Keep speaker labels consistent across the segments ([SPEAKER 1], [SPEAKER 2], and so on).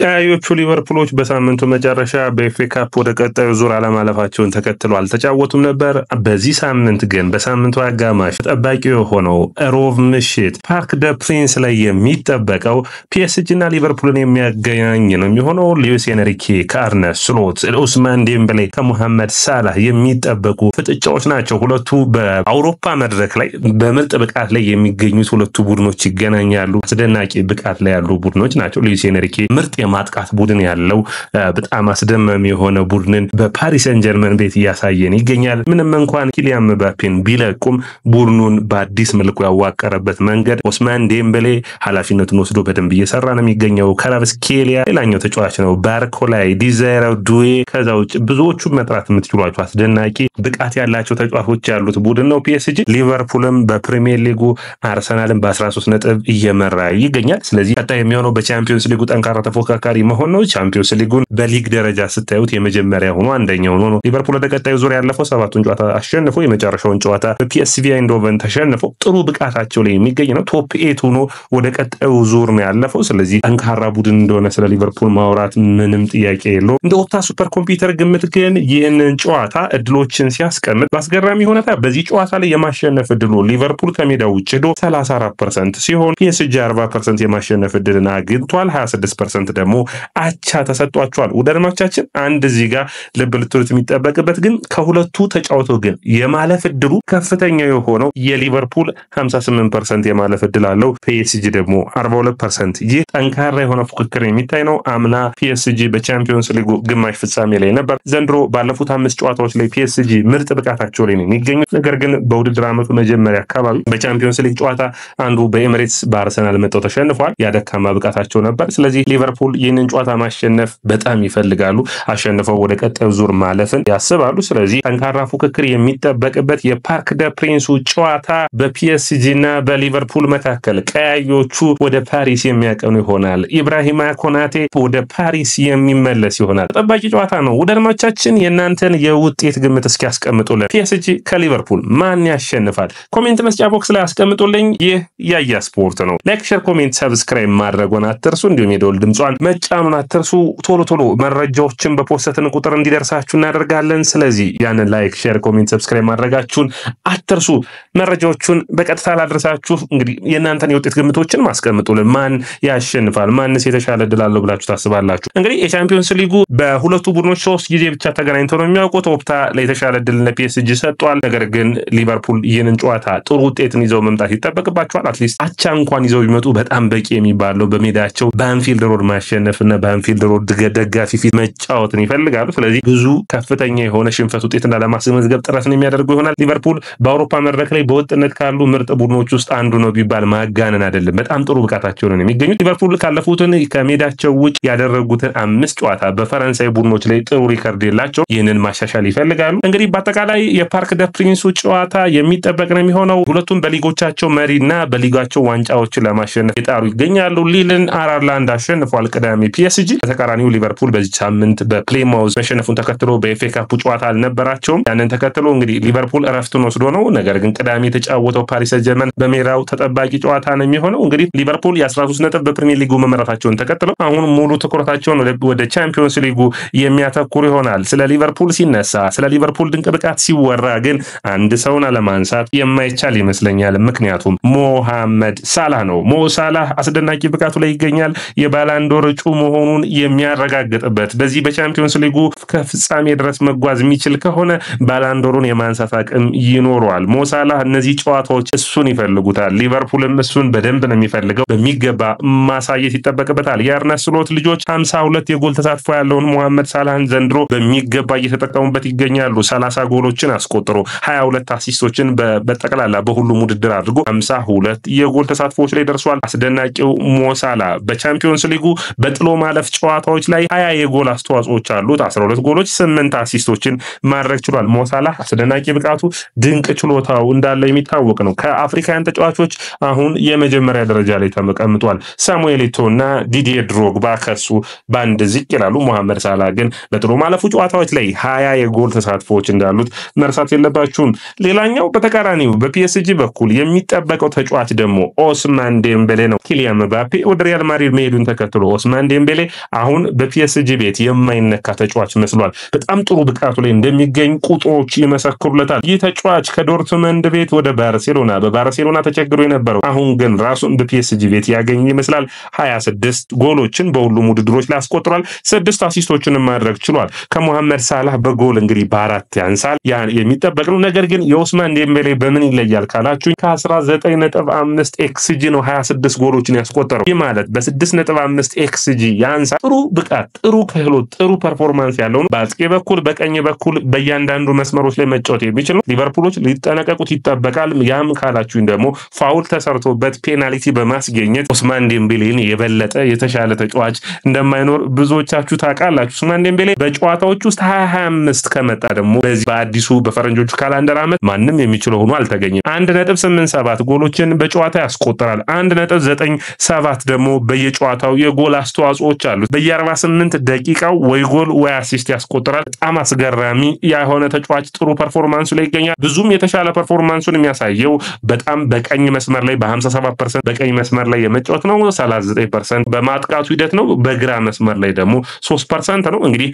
[SPEAKER 1] ቀያዮቹ ሊቨርፑሎች በሳምንቱ መጨረሻ በኤፍኤ ካፕ ወደ ቀጣዩ ዙር አለማለፋቸውን ተከትለው አልተጫወቱም ነበር። በዚህ ሳምንት ግን በሳምንቱ አጋማሽ ተጠባቂ የሆነው ሮብ ምሽት ፓርክ ደ ፕሪንስ ላይ የሚጠበቀው ፒኤስጂ እና ሊቨርፑልን የሚያገናኝ ነው የሚሆነው። ሉዊስ ኤንሪኬ ከአርነ ስሎት፣ ኡስማን ዴምቤሌ ከሙሐመድ ሳላህ የሚጠበቁ ፍጥጫዎች ናቸው። ሁለቱ በአውሮፓ መድረክ ላይ በምርጥ ብቃት ላይ የሚገኙት ሁለቱ ቡድኖች ይገናኛሉ። አስደናቂ ብቃት ላይ ያሉ ቡድኖች ናቸው። ሉዊስ ኤንሪኬ ምርጥ የማጥቃት ቡድን ያለው በጣም አስደማሚ የሆነ ቡድንን በፓሪስ ሰን ጀርመን ቤት እያሳየን ይገኛል። ምንም እንኳን ኪሊያን ምባፔን ቢለቁም ቡድኑን በአዲስ መልኩ ያዋቀረበት መንገድ ኡስማን ዴምቤሌ ኃላፊነቱን ወስዶ በደንብ እየሰራ ነው የሚገኘው። ካራቫስኬሊያ ሌላኛው ተጫዋች ነው። ባርኮላይ፣ ዲዛይር ዱዌ፣ ከዛ ውጭ ብዙዎቹ መጥራት የምትችሏቸው አስደናቂ ብቃት ያላቸው ተጫዋቾች ያሉት ቡድን ነው ፒኤስጂ። ሊቨርፑልም በፕሪሚየር ሊጉ አርሰናልን በ13 ነጥብ እየመራ ይገኛል። ስለዚህ ቀጣይ የሚሆነው በቻምፒዮንስ ሊጉ ጠንካራ ተፎካካሪ መሆን ነው። ቻምፒዮንስ ሊጉን በሊግ ደረጃ ስታዩት የመጀመሪያ ሆኖ አንደኛው ነው። ሊቨርፑል ወደ ቀጣዩ ዙር ያለፈው 7ቱን ጨዋታ አሸንፎ የመጨረሻውን ጨዋታ በፒኤስቪ አይንዶቨን ተሸንፎ ጥሩ ብቃታቸው ላይ የሚገኝ ነው። ቶፕ 8 ሆኖ ወደ ቀጣዩ ዙር ነው ያለፈው። ስለዚህ ጠንካራ ቡድን እንደሆነ ስለ ሊቨርፑል ማውራት ምንም ጥያቄ የለውም። እንደ ኦፕታ ሱፐር ኮምፒውተር ግምት ግን ይህንን ጨዋታ እድሎችን ሲያስቀምጥ በአስገራሚ ሁኔታ በዚህ ጨዋታ ላይ የማሸነፍ እድሉ ሊቨርፑል ከሜዳው ውጭ ሄዶ 34% ሲሆን ፒኤስጂ 40% የማሸነፍ እድልን አግኝቷል። 26% ደግሞ አቻ ተሰጥቷቸዋል። ወደድማቻችን አንድ እዚህ ጋር ልብ ልትሉት የሚጠበቅበት ግን ከሁለቱ ተጫውተው ግን የማለፍ እድሉ ከፍተኛ የሆነው የሊቨርፑል 58% የማለፍ እድል አለው። ፒኤስጂ ደግሞ 42%። ይህ ጠንካራ የሆነ ፉክክር የሚታይ ነው። አምና ፒኤስጂ በቻምፒዮንስ ሊጉ ግማሽ ፍጻሜ ላይ ነበር። ዘንድሮ ባለፉት 5 ጨዋታዎች ላይ ፒኤስጂ ምርጥ ብቃታቸው ላይ ነው የሚገኙት። ነገር ግን በውድድር ዓመቱ መጀመሪያ አካባቢ በቻምፒዮንስ ሊግ ጨዋታ አንዱ በኤሚሬትስ በአርሰናል መጥተው ተሸንፏል። ያደካማ ብቃታቸው ነበር። ስለዚህ ሊቨርፑል ይህንን ጨዋታ ማሸነፍ በጣም ይፈልጋሉ። አሸንፈው ወደ ቀጣዩ ዙር ማለፍን ያስባሉ። ስለዚህ ጠንካራ ፉክክር የሚጠበቅበት የፓርክ ደ ፕሪንሱ ጨዋታ በፒኤስጂ እና በሊቨርፑል መካከል ቀያዮቹ ወደ ፓሪስ የሚያቀኑ ይሆናል። ኢብራሂማ ኮናቴ ወደ ፓሪስ የሚመለስ ይሆናል። ተጠባቂ ጨዋታ ነው። ወዳጆቻችን የእናንተን የውጤት ግምት እስኪ ያስቀምጡልን። ፒኤስጂ ከሊቨርፑል ማን ያሸንፋል? ኮሜንት መስጫ ቦክስ ላይ ያስቀምጡልኝ። ይህ ያያ ስፖርት ነው። ላይክ፣ ሼር፣ ኮሜንት፣ ሰብስክራይብ ማድረጉን አትርሱ። እንዲሁም የደወል ድምጿን መጫኑን አትርሱ። ቶሎ መረጃዎችን በፖስተትን ቁጥር እንዲደርሳችሁ እናደርጋለን። ስለዚህ ያንን ላይክ፣ ሼር፣ ኮሜንት፣ ሰብስክራይብ ማድረጋችሁን አትርሱ። መረጃዎቹን በቀጥታ ላድርሳችሁ። እንግዲህ የእናንተን የውጤት ግምቶችን ማስቀምጡልን። ማን ያሸንፋል? ማንስ የተሻለ እድል አለው ብላችሁ ታስባላችሁ? እንግዲህ የቻምፒዮንስ ሊጉ በሁለቱ ቡድኖች 3 ጊዜ ብቻ ተገናኝተው ነው የሚያውቁት። ኦፕታ ለተሻለ እድል ለፒኤስጂ ሰጥቷል። ነገር ግን ሊቨርፑል ይህንን ጨዋታ ጥሩ ውጤትን ይዘው መምጣት ይጠበቅባቸዋል። አትሊስት አቻ እንኳን ይዘው ቢመጡ በጣም በቂ የሚባለው በሜዳቸው በአንፊልድ ሮድ ማሸነፍና በአንፊልድ ሮድ ደጋፊ ፊት መጫወትን ይፈልጋሉ። ስለዚህ ብዙ ከፍተኛ የሆነ ሽንፈት ውጤትና ለማስመዝገብ ጥረትን የሚያደርጉ ይሆናል። ሊቨርፑል በአውሮፓ መድረክ ላይ በወጥነት ካሉ ምርጥ ቡድኖች ውስጥ አንዱ ነው ቢባል ማጋነን አይደለም። በጣም ጥሩ ብቃታቸው ነው የሚገኙት። ሊቨርፑል ካለፉትን ከሜዳቸው ውጭ ያደረጉትን 5 ጨዋታ በፈረንሳይ ቡድኖች ላይ ጥሩ ሪከርድ የላቸው። ይህንን ማሻሻል ይፈልጋሉ። እንግዲህ በአጠቃላይ የፓርክ ደ ፕሪንሱ ጨዋታ የሚጠበቅ ነው የሚሆነው። ሁለቱም በሊጎቻቸው መሪና በሊጋቸው ዋንጫዎችን ለማሸነፍ የጣሩ ይገኛሉ። ሊልን 4-1 አሸንፏል ቅዳሜ ፒኤስጂ። በተቃራኒው ሊቨርፑል በዚህ ሳምንት በፕሌማውዝ መሸነፉን ተከትሎ በኤፍኤ ካፕ ጨዋታ አልነበራቸውም። ያንን ተከትሎ እንግዲህ ሊቨርፑል እረፍቱን ወስዶ ነው። ነገር ግን ቅዳሜ የተጫወተው ፓሪስ ሰን ጀርመን በሜዳው ተጠባቂ ጨዋታ ነው የሚሆነው። እንግዲህ ሊቨርፑል የ13 ነጥብ በፕሪሚየር ሊጉ መመራታቸውን ተከትሎ አሁን ሙሉ ትኩረታቸውን ወደ ቻምፒዮንስ ሊጉ የሚያተኩሩ ይሆናል። ስለ ሊቨርፑል ሲነሳ፣ ስለ ሊቨርፑል ድንቅ ብቃት ሲወራ ግን አንድ ሰውን አለማንሳት የማይቻል ይመስለኛል። ምክንያቱም ሞሐመድ ሳላህ ነው። ሞ ሳላህ አስደናቂ ብቃቱ ላይ ይገኛል። የባላንዶር እጩ መሆኑን የሚያረጋግጥበት በዚህ በቻምፒዮንስ ሊጉ ከፍጻሜ ድረስ መጓዝ የሚችል ከሆነ ባላንዶሩን የማንሳት አቅም ይኖረዋል። ሞ ሳላህ እነዚህ ጨዋታዎች እሱን ይፈልጉታል። ሊቨርፑልም እሱን በደንብ ነው የሚፈልገው። በሚገባ ማሳየት ይጠበቅበታል። የአርነ ስሎት ልጆች 52 የጎል ተሳትፎ ያለውን ሞሐመድ ሳላህን ዘንድሮ በሚገባ እየተጠቀሙበት ይገኛሉ። 30 ጎሎችን አስቆጥሮ 22 አሲስቶችን በጠቅላላ በሁሉም ውድድር አድርጎ 52 የጎል ተሳትፎዎች ላይ ደርሷል። አስደናቂው ሞ ሳላህ በቻምፒዮንስ ሊጉ በጥሎ ማለፍ ጨዋታዎች ላይ 20 የጎል አስተዋጽኦች አሉት። 12 ጎሎች፣ 8 አሲስቶችን ማድረግ ችሏል። ሞ ሳላህ አስደናቂ ብቃቱ፣ ድንቅ ችሎታው እንዳለው የሚታወቅ ነው። ከአፍሪካውያን ተጫዋቾች አሁን የመጀመሪያ ደረጃ ላይ ተቀምጧል። ሳሙኤል ኢቶና ዲዲዬ ድሮግባ ከሱ ባንድ ዝቅ ይላሉ። ሞሐመድ ሳላህ ግን በጥሎ ማለፉ ጨዋታዎች ላይ 20 የጎል ተሳትፎዎች እንዳሉት መርሳት የለባችሁም። ሌላኛው በተቃራኒው በፒኤስጂ በኩል የሚጠበቀው ተጫዋች ደግሞ ኡስማን ዴምቤሌ ነው። ኪሊያን ምባፔ ወደ ሪያል ማድሪድ መሄዱን ተከትሎ ኡስማን ዴምቤሌ አሁን በፒኤስጂ ቤት የማይነካ ተጫዋች መስሏል። በጣም ጥሩ ብቃቱ ላይ እንደሚገኝ ቁጥሮች ይመሰክሩለታል። ይህ ተጫዋች ከዶርትመንድ ቤት ወደ ባርሴሎና በባርሴሎና ተቸግሮ የነበረው አሁን ግን ራሱን በፒኤስጂ ቤት ያገኘ ይመስላል። 26 ጎሎችን በሁሉም ውድድሮች ላይ አስቆጥሯል። 6 አሲስቶችን ማድረግ ችሏል። ከሞሐመድ ሳላህ በጎል እንግዲህ በአራት ያንሳል። ያ የሚጠበቅ ነው። ነገር ግን የኡስማን ዴምቤሌ በምን ይለያል ካላችሁ ከ19.5 ኤክስጂ ነው 26 ጎሎችን ያስቆጠረው። ይህ ማለት በ6.5 ኤክስጂ ያንሳ። ጥሩ ብቃት፣ ጥሩ ክህሎት፣ ጥሩ ፐርፎርማንስ ያለው ነው። በአጥቂ በኩል በቀኝ በኩል በእያንዳንዱ መስመሮች ላይ መጫወት የሚችል ነው። ሊቨርፑሎች ሊጠነቀቁት ይጠበቃል። ያም ካላችሁኝ ደግሞ ፋውል ተሰርቶበት ፔናልቲ በማስገኘት ኡስማን ዴምቤሌን የበለጠ የተሻለ ተጫዋች እንደማይኖር ብዙዎቻችሁ ታውቃላችሁ። ኡስማን ዴምቤሌ በጨዋታዎች ውስጥ 25 ከመጣ ደግሞ በዚህ በአዲሱ በፈረንጆቹ ካላንደር ዓመት ማንም የሚችለው ሆኖ አልተገኘም። 1.87 ጎሎችን በጨዋታ ያስቆጥራል። 1.97 ደግሞ በየጨዋታው የጎል አስተዋጽኦች አሉት። በየ48 ደቂቃው ወይ ጎል ወይ አሲስት ያስቆጥራል። በጣም አስገራሚ የሆነ ተጫዋች ጥሩ ፐርፎርማንሱ ላይ ይገኛል። ብዙም የተሻለ ፐርፎርማንሱን የሚያሳየው በጣም በቀኝ መስመር ላይ በ57% በቀኝ መስመር ላይ የመጫወት ነው። 39% በማጥቃቱ ሂደት ነው። በግራ መስመር ላይ ደግሞ 3% ነው። እንግዲህ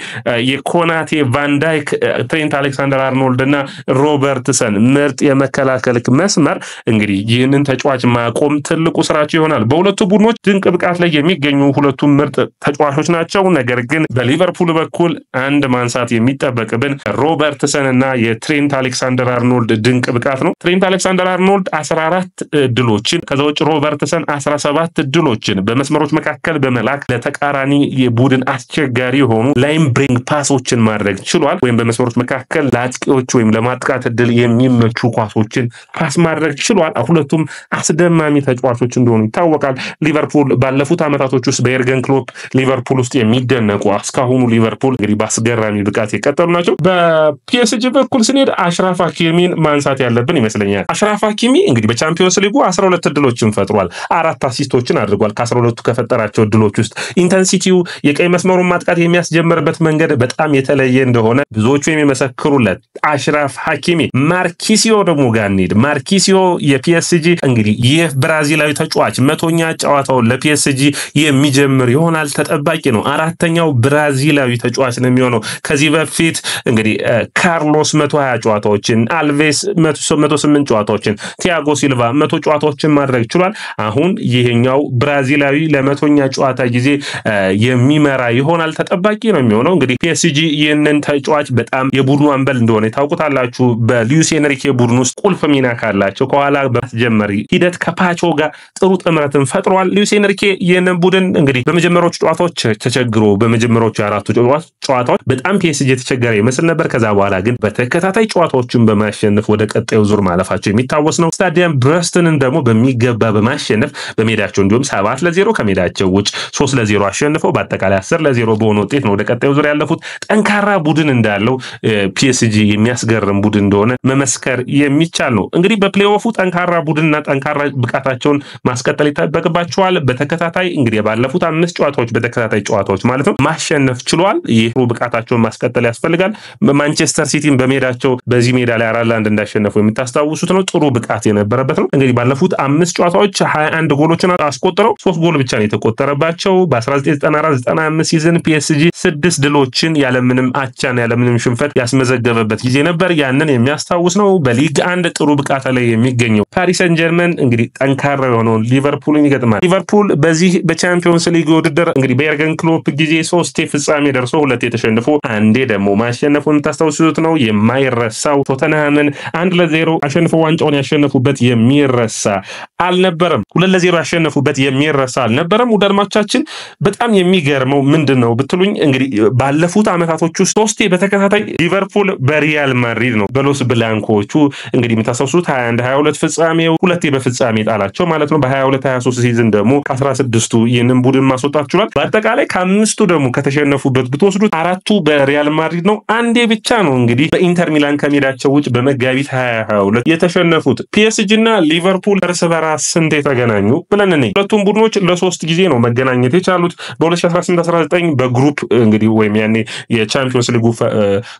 [SPEAKER 1] የኮናቴ ቫንዳይክ ትሬንት አሌክሳንደር አርኖልድ እና ሮበርትሰን ምርጥ የመከላከል መስመር እንግዲህ ይህንን ተጫዋች ማቆም ትልቁ ስራቸው ይሆናል። በሁለቱ ቡድኖች ድንቅ ብቃት ላይ የሚገኙ ሁለቱም ምርጥ ተጫዋቾች ናቸው። ነገር ግን በሊቨርፑል በኩል አንድ ማንሳት የሚጠበቅብን ሮበርትሰን እና የትሬንት አሌክሳንደር አርኖልድ ድንቅ ብቃት ነው። ትሬንት አሌክሳንደር አርኖልድ 14 ድሎችን ከዛ ውጭ ሮበርትሰን 17 ድሎችን በመስመሮች መካከል በመላክ ለተቃራኒ የቡድን አስቸጋሪ የሆኑ ላይን ብሪንግ ፓሶችን ማድረግ ችሏል። ወይም በመስመሮች መካከል ለአጥቂዎች ወይም ለማጥቃት እድል የሚመቹ ኳሶችን ፓስ ማድረግ ችሏል። ሁለቱም አስደማሚ ተጫዋቾች እንደሆኑ ይታወቃል። ሊቨርፑል ባለፉት ዓመታቶች ውስጥ በኤርገን ክሎፕ ሊቨርፑል ውስጥ የሚደነቁ እስካሁኑ ሊቨርፑል እንግዲህ በአስገራሚ ብቃት የቀጠሉ ናቸው። በፒኤስጂ በኩል ስንሄድ አሽራፍ ሀኪሚን ማንሳት ያለብን ይመስለኛል። አሽራፍ ሀኪሚ እንግዲህ በቻምፒዮንስ ሊጉ 12 እድሎችን ፈጥሯል። 4 አሲስቶችን አድርጓል። ከ12ቱ ከፈጠራቸው እድሎች ውስጥ ኢንተንሲቲው የቀይ መስመሩን ማጥቃት የሚያስጀምርበት መንገድ በጣም የተለየ እንደሆነ ብዙዎቹ የሚመሰክሩለት አሽራፍ ሀኪሚ። ማርኪሲዮ ደግሞ ጋር እንሂድ። ማርኪሲዮ የፒኤስጂ እንግዲህ ይህ ብራዚላዊ ተጫዋች 100ኛ ጨዋታውን ለፒኤስጂ የሚጀምር ይሆናል ተጠባቂ ነው። 4ኛው ብራዚላዊ ተጫዋች ነው የሚሆነው። ከዚህ በፊት እንግዲህ ካርሎስ 120 ጨዋታዎችን፣ አልቬስ 108 ጨዋታዎችን፣ ቲያጎ ሲልቫ 100 ጨዋታዎችን ማድረግ ችሏል። አሁን ይሄኛው ብራዚላዊ ለ100ኛ ጨዋታ ጊዜ የሚመራ ይሆናል ተጠባቂ ነው የሚሆነው። እንግዲህ ፒኤስጂ ይህንን ተጫዋች በጣም የቡድኑ አንበል እንደሆነ ታውቁታላችሁ። በሉዊስ ኤንሪኬ ቡድን ውስጥ ቁልፍ ሚና ካላቸው ከኋላ በማስጀመር ሂደት ከፓቾ ጋር ጥሩ ጥምረትን ፈጥሯል። ሉዊስ ኤንሪኬ ይህንን ቡድን እንግዲህ በመጀመሪያዎቹ ጨዋታዎች ተቸግሮ በመጀመሪያዎቹ 4 ጨዋታዎች በጣም ፒኤስጂ የተቸገረ ይመስል ነበር። ከዛ በኋላ ግን በተከታታይ ጨዋታዎችን በማሸነፍ ወደ ቀጣዩ ዙር ማለፋቸው የሚታወስ ነው። ስታዲየም ብረስትንን ደግሞ በሚገባ በማሸነፍ በሜዳቸው እንዲሁም 7-0 ከሜዳቸው ውጭ 3-0 አሸንፈው በአጠቃላይ 10-0 በሆነ ውጤት ነው ወደ ቀጣዩ ዙር ያለፉት። ጠንካራ ቡድን እንዳለው ፒኤስጂ የሚያስገርም ቡድን እንደሆነ መመስከር የሚቻል ነው። እንግዲህ በፕሌይኦፉ ጠንካራ ቡድንና ጠንካራ ብቃታቸውን ማስቀጠል ይጠበቅባቸዋል። በተከታታይ እንግዲህ ባለፉት 5 ጨዋታዎች በተከታታይ ጨዋታዎች ማለት ነው ማሸነፍ ችሏል። ይህ ብቃታቸውን ማስቀጠል ያስፈልጋል። ማንቸስተር ሲቲን በሜዳቸው በዚህ ሜዳ ላይ 4-1 እንዳሸነፉ የምታስታውሱት ነው። ጥሩ ብቃት የነበረበት ነው። እንግዲህ ባለፉት 5 ጨዋታዎች 21 ጎሎችን አስቆጥረው 3 ጎል ብቻ ነው የተቆጠረባቸው። በ1994-95 ሲዝን ፒኤስጂ 6 ድሎችን ያለምንም አቻን ያለምንም ሽንፈት ያስመዘገበበት ጊዜ ነበር። ያንን የሚያስታውስ ነው። በሊግ 1 ጥሩ ብቃት ላይ የሚገኘው ፓሪስ ሰን ጀርመን እንግዲህ ጠንካራ የሆነውን ሊቨርፑልን ይገጥማል። ሊቨርፑል በዚህ በቻምፒዮንስ ሊግ ውድድር እንግዲህ በኤርገን ክሎፕ ጊዜ 3 ፍጻሜ ደርሶ 2 ተሸንፎ አንዴ ደግሞ ማሸነፉን ታስታውሱት ነው። የማይረሳው ቶተንሃምን 1-0 አሸንፈው ዋንጫውን ያሸነፉበት የሚረሳ አልነበረም። 2-0 ያሸነፉበት የሚረሳ አልነበረም። ውድድርማቻችን በጣም የሚገርመው ምንድነው ብትሉኝ እንግዲህ ባለፉት አመታቶች ውስጥ 3 በተከታታይ ሊቨርፑል በሪያል ማድሪድ ነው በሎስ ብላንኮቹ እንግዲህ የምታስታውሱት 21-22 ፍጻሜው 2 በፍጻሜ ጣላቸው ማለት ነው። በ22-23 ሲዝን ደግሞ ከ16ቱ ይህንን ቡድን ማስወጣት ችሏል። በአጠቃላይ ከ5ቱ ደግሞ ከተሸነፉበት ብትወስዱት 4ቱ በሪያል ማድሪድ ነው። አንዴ ብቻ ነው እንግዲህ በኢንተር ሚላን ከሜዳቸው ውጭ በመጋቢት 2022 የተሸነፉት። ፒኤስጂ እና ሊቨርፑል እርስ በራስ ስንት የተገናኙ ብለን እኔ ሁለቱም ቡድኖች ለ3 ጊዜ ነው መገናኘት የቻሉት። በ2018-19 በግሩፕ እንግዲህ ወይም ያኔ የቻምፒዮንስ ሊጉ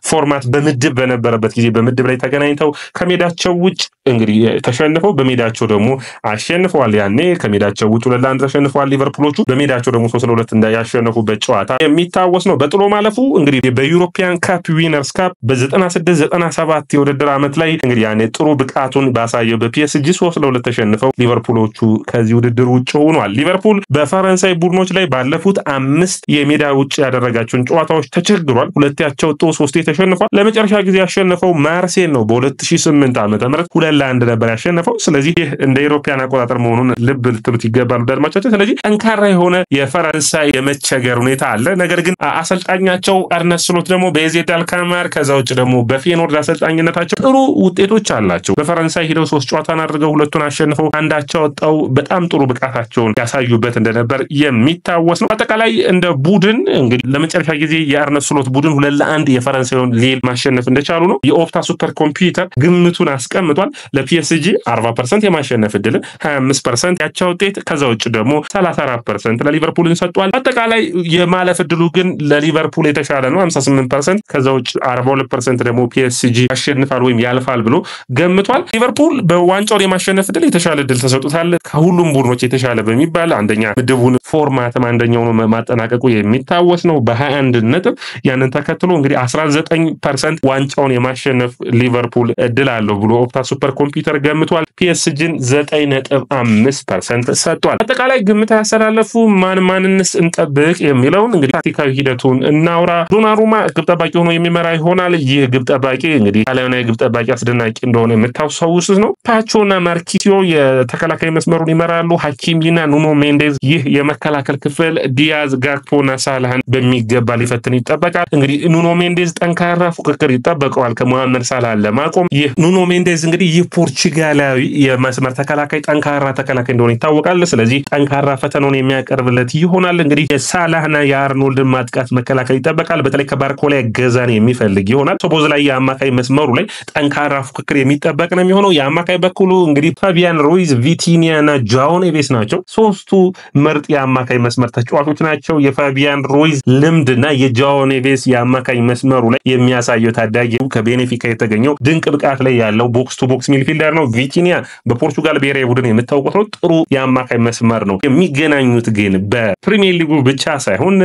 [SPEAKER 1] ፎርማት በምድብ በነበረበት ጊዜ በምድብ ላይ ተገናኝተው ከሜዳቸው ውጭ እንግዲህ ተሸንፈው በሜዳቸው ደግሞ አሸንፈዋል። ያኔ ከሜዳቸው ውጭ 2-1 ተሸንፈዋል ሊቨርፑሎቹ። በሜዳቸው ደግሞ ደግሞ 3-2 እንዳያሸነፉበት ጨዋታ የሚታወስ ነው። በጥሎ ማለፉ እንግዲህ በዩሮፒያን ካፕ ዊነርስ ካፕ በ96-97 የውድድር ዓመት ላይ እንግዲህ ያኔ ጥሩ ብቃቱን ባሳየው በፒኤስጂ 3-2 ተሸንፈው ሊቨርፑሎቹ ከዚህ ውድድር ውጭ ሆኗል። ሊቨርፑል በፈረንሳይ ቡድኖች ላይ ባለፉት 5 የሜዳ ውጭ ያደረጋቸውን ጨዋታዎች ተቸግሯል። 2 ያቻ ወጥቶ 3 ተሸንፏል። ለመጨረሻ ጊዜ ያሸነፈው ማርሴል ነው በ2008 ዓመተ ምህረት 2-1 ነበር ያሸነፈው። ስለዚህ ይህ እንደ ኢሮፒያን አቆጣጠር መሆኑን ልብ ልትሉት ይገባል አድማጮቻችን። ስለዚህ ጠንካራ የሆነ የፈረንሳይ የመቸገር ሁኔታ አለ። ነገር ግን አሰልጣኛቸው አርነ ስሎት ደግሞ በኤዜድ አልካማር ከዛ ውጭ ደግሞ በፌኖርድ አሰልጣኝነታቸው ጥሩ ውጤቶች አላቸው። በፈረንሳይ ሄደው 3 ጨዋታን አድርገው 2ቱን አሸንፈው አንዳቸው ወጣው በጣም ጥሩ ብቃታቸውን ያሳዩበት እንደነበር የሚታወስ ነው። አጠቃላይ እንደ ቡድን እንግዲህ ለመጨረሻ ጊዜ የአርነ ስሎት ቡድን 2-1 የፈረንሳዩን ሊል ማሸነፍ እንደቻሉ ነው የኦፕታ ሱፐር ኮምፒውተር ግምቱን አስቀምጧል። ለፒኤስጂ 40% የማሸነፍ እድል 25% ያቻ ውጤት ከዛ ውጭ ደግሞ 34% ለሊቨርፑልን ሰጥቷል። አጠቃላይ የማለፍ እድሉ ግን ለሊቨርፑል የተሻለ ነው 58%፣ ከዛ ውጭ 42% ደግሞ ፒኤስጂ ያሸንፋል ወይም ያልፋል ብሎ ገምቷል። ሊቨርፑል በዋንጫውን የማሸነፍ እድል የተሻለ እድል ተሰጥቷል። ከሁሉም ቡድኖች የተሻለ በሚባል አንደኛ ምድቡን ፎርማትም አንደኛው ነው ማጠናቀቁ የሚታወስ ነው በ21 ነጥብ። ያንን ተከትሎ እንግዲህ 19% ዋንጫውን የማሸነፍ ሊቨርፑል እድል አለው ብሎ ኦፕታ ሱፐር ኮምፒውተር ገምቷል። ፒኤስጂን 9.5% ሰጥቷል። አጠቃላይ ግምት ያስተላለፉ ማንንስ እንጠብቅ የሚለውን እንግዲህ ታክቲካዊ ሂደቱን እናውራ። ዶናሩማ ግብ ጠባቂ ሆኖ የሚመራ ይሆናል። ይህ ግብ ጠባቂ እንግዲህ ጣሊያናዊ ግብ ጠባቂ አስደናቂ እንደሆነ የምታውሱት ነው። ፓቾና ማርኪሲዮ የተከላካይ መስመሩን ይመራሉ። ሐኪሚና ኑኖ ሜንዴዝ ይህ የመከላከል ክፍል ዲያዝ፣ ጋክፖና ሳላህን በሚገባ ሊፈትን ይጠበቃል። እንግዲህ ኑኖ ሜንዴዝ ጠንካራ ፉክክር ይጠበቀዋል ከመሐመድ ሳላህ ለማቆም። ይህ ኑኖ ሜንዴዝ እንግዲህ ይህ ፖርቹጋላዊ የመስመር ተከላካይ ጠንካራ ተከላካይ እንደሆነ ይታወቃል። ስለዚህ ጠንካራ ፈተናውን የሚያቀርብለት ይሆናል። እንግዲህ የሳላህና የአርኖልድን ማጥቃት መከላከል ይጠበቃል። በተለይ ከባርኮላ ገዛን የሚፈልግ ይሆናል። ሶቦዝ ላይ የአማካይ መስመሩ ላይ ጠንካራ ፉክክር የሚጠበቅ ነው የሚሆነው። የአማካይ በኩሉ እንግዲህ ፋቢያን ሩይዝ፣ ቪቲኒያና ጃኦ ኔቬስ ናቸው። 3ቱ ምርጥ የአማካይ መስመር ተጫዋቾች ናቸው። የፋቢያን ሩይዝ ልምድና የጃኦ ኔቬስ የአማካይ መስመሩ ላይ የሚያሳየው ታዳጊው ከቤኔፊካ የተገኘው ድንቅ ብቃት ላይ ያለው ቦክስ ቱ ቦክስ ሚድፊልደር ነው። ቪቲኒያ በፖርቹጋል ብሔራዊ ቡድን የምታውቁት ነው። ጥሩ የአማካይ መስመር ነው። የሚገናኙት ግን በፕሪሚየር ሊጉ ብቻ ሳይሆን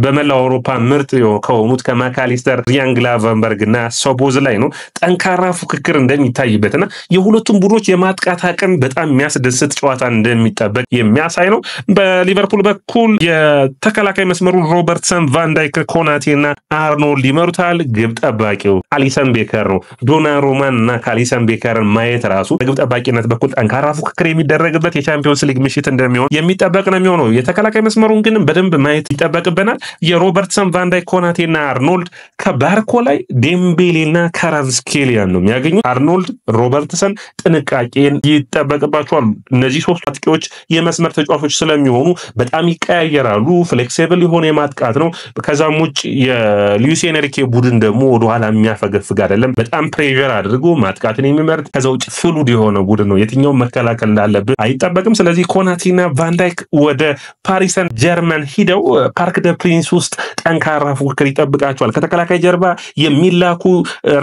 [SPEAKER 1] በመላው አውሮፓ ምርጥ ከሆኑት ከማካሊስተር፣ ሪያን ግላቨንበርግና ሶቦዝ ላይ ነው። ጠንካራ ፉክክር እንደሚታይበትና የሁለቱም ቡድኖች የማጥቃት አቅም በጣም የሚያስደስት ጨዋታ እንደሚጠበቅ የሚያሳይ ነው። በሊቨርፑል በኩል የተከላካይ መስመሩ ሮበርትሰን፣ ቫንዳይክ፣ ኮናቴና አርኖልድ ይመሩታል። ግብ ጠባቂው አሊሰን ቤከር ነው። ዶናሩማን እና አሊሰን ቤከርን ማየት ራሱ በግብ ጠባቂነት በኩል ጠንካራ ፉክክር የሚደረግበት የቻምፒዮንስ ሊግ ምሽት እንደሚሆን የሚጠበቅ ነው የሚሆነው። የተከላካይ መስመሩን ግን በደንብ ማየት ይጠበቅብናል። የሮበርትሰን፣ ቫንዳይክ፣ ኮናቴና አርኖልድ ከባርኮላይ ዴምቤሌና ካራቭስኬሊያን ነው የሚያገኙት። አርኖልድ፣ ሮበርትሰን ጥንቃቄን ይጠበቅባቸዋል። እነዚህ 3 አጥቂዎች የመስመር ተጫዋቾች ስለሚሆኑ በጣም ይቀያየራሉ። ፍሌክሲብል የሆነ የማጥቃት ነው። ከዛም ውጭ የሉዊስ ኤንሪኬ ቡድን ደግሞ ወደኋላ የሚያፈገፍግ አይደለም። በጣም ፕሬሸር አድርጎ ማጥቃትን የሚመርጥ ከዛ ውጭ ፍሉድ የሆነ ቡድን ነው። የትኛው መከላከል እንዳለብን አይጠበቅም። ስለዚህ ኮናቴና ቫንዳይክ ወደ ፓሪስ ሰን ጀርመን ሂደው ፓርክ ደ ፕሪንስ ውስጥ ጠንካራ ፉክክር ይጠብቃቸዋል። ከተከላካይ ጀርባ የሚላኩ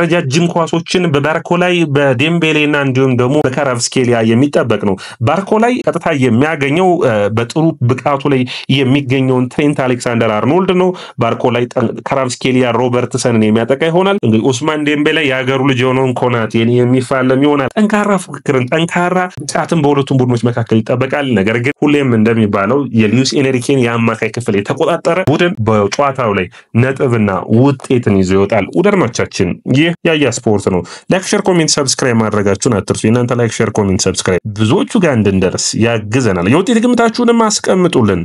[SPEAKER 1] ረጃጅም ኳሶችን በባርኮላይ፣ በዴምቤሌና እንዲሁም ደግሞ በካራቭስኬሊያ የሚጠበቅ ነው። ባርኮላይ ቀጥታ የሚያገኘው በጥሩ ብቃቱ ላይ የሚገኘውን ትሬንት አሌክሳንደር አርኖልድ ነው። ባርኮላይ ካራቭስኬሊያ ሮበርትሰንን የሚያጠቃ ይሆናል። እንግዲህ ኡስማን ዴምቤሌ የሀገሩ ልጅ የሆነውን ኮናቴን የሚፋለም ይሆናል። ጠንካራ ፉክክርን፣ ጠንካራ ብቃትን በሁለቱም ቡድኖች መካከል ይጠበቃል። ነገር ግን ሁሌም እንደሚባለው የሉዊስ ኤንሪኬን የአማካይ ክፍል የተቆጣጠረ ቡድን በጨዋታው ላይ ነጥብና ውጤትን ይዞ ይወጣል። ውደርማቻችን ይህ ያያ ስፖርት ነው። ላይክ፣ ሼር፣ ኮሜንት፣ ሰብስክራይብ ማድረጋችሁን አትርሱ። እናንተ ላይክ፣ ሼር፣ ኮሜንት፣ ሰብስክራይብ ብዙዎቹ ጋር እንድንደርስ ያግዘናል። የውጤት ግምታችሁንም አስቀምጡልን።